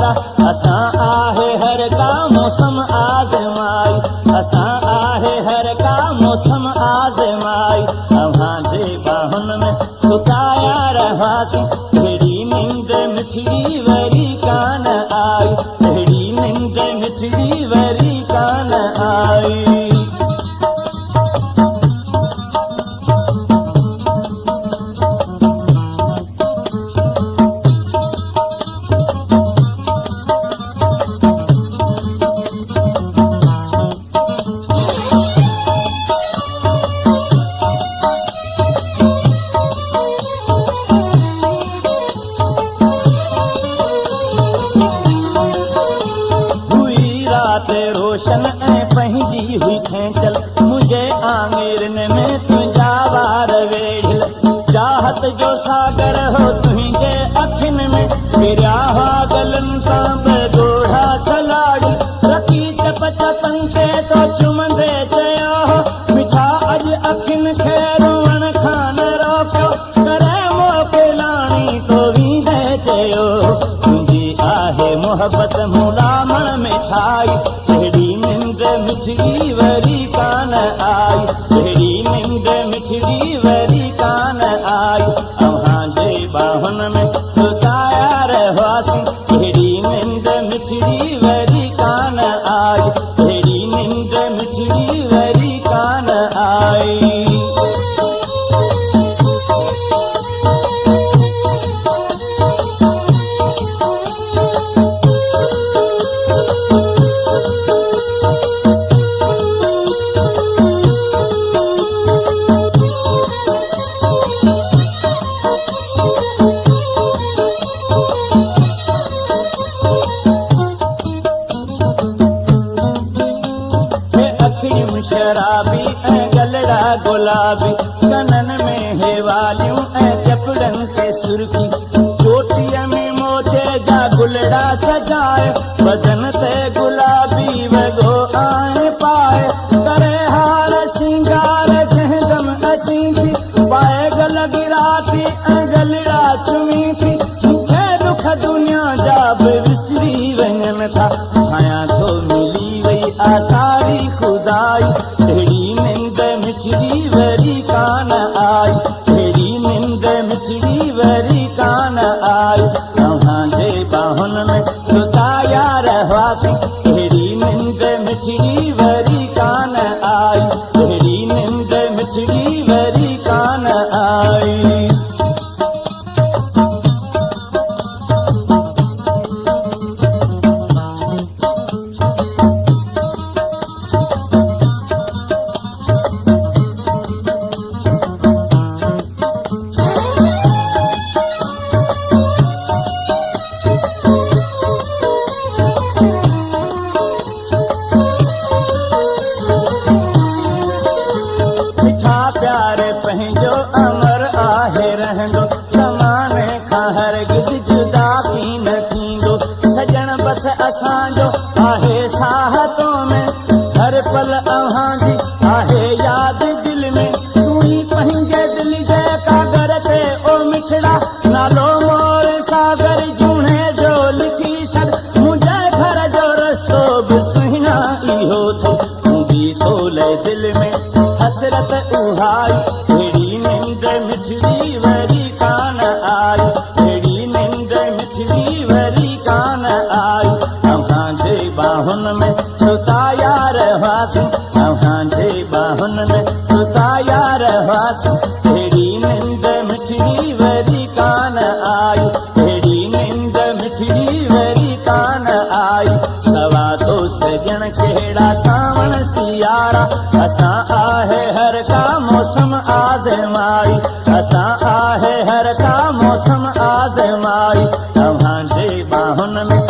Sierra असां आहे हर का मौसम आज़माई असां आहे हर का मौसम आज़माई अव्हां जे बाहुनि में सुताया रहासीं अहिड़ी निंड मिठड़ी वरी कान आई अहिड़ी निंड मिठड़ी वरी कान आई रोशन ऐं पंहिंजी हुई खेचल मुझे आंगुरनि में तुंहिंजा वार वेढ़ियल चाहत जो सागर हो तुंहिंजे अखियुनि में फिरिया हुआ गलनि सां बेगोढ़ा सलाड़ी रखी चप चपनि ते तो चुमंदे चयो हो मिठा अॼु अखियुनि खे रोअण खां न रोकियो करे मोकिलाणी तो वींदे चयो तुंहिंजी आहे मोहबत मुलामण में ठाही अहिड़ी निंड मिठड़ी वरी कान आई अहिड़ी निंड मिठड़ी वरी कान आई अव्हां जे बाहुनि में सुताया रहासीं अहिड़ी निंड मिठड़ी वरी कान आई अहिड़ी निंड मिठड़ी वरी कान आई शराबी ऐं गलड़ा गुलाबी कननि में हे वालियूं ऐं चपड़नि ते सुर्खी चोटीअ में मोजे जा गुलड़ा सजाए बदन ते गुलाबी वॻो आणे पाए करे हार सिंगार जंहिं दम अची थी पाए गल गिराती ऐं गलड़ा चुमी थी मूंखे दुख दुनिया जा बि विसरी वञनि था आहियां थो मिली वई आसारी खुदाई अहिड़ी निंड मिठड़ी वरी कान आई अहिड़ी निंड मिठड़ी वरी कान आई अव्हां जे बाहुनि में सुताया रहासीं अहिड़ी निंड मिठड़ी वरी कान आई अहिड़ी निंड मिठड़ी वरी कान आई प्यारे पंहिंजो अमर आहे रहंदो ज़माने खां हरगिज़ जुदा की न थींदो सजण बस असांजो आहे साहतों में हर पल अव्हां जी आहे यादि दिलि में तूं ई पंहिंजे दिलि जे कागर ते ओ मिठड़ा नालो मोर सागर जूणे जो लिखी छॾ मुंहिंजे घर जो रस्तो बि सुहिणा इहो थो मुंहिंजी थोले दिलि में हसरत उहाई अहिड़ी निंड मिठड़ी वरी कान आई अहिड़ी निंड मिठड़ी वरी कान आई अव्हां जे बाहुनि में सुताया रहासीं अव्हां जे बाहुनि में सुताया रहासीं अहिड़ी निंड मिठड़ी वरी कान आई अहिड़ी निंड मिठड़ी वरी कान आई सवा तो सजण कहिड़ा सावण सियारा असां आहे हर का मौसम आज़माई असां आहे हर का मौसम आज़माई अव्हां जे बाहुनि में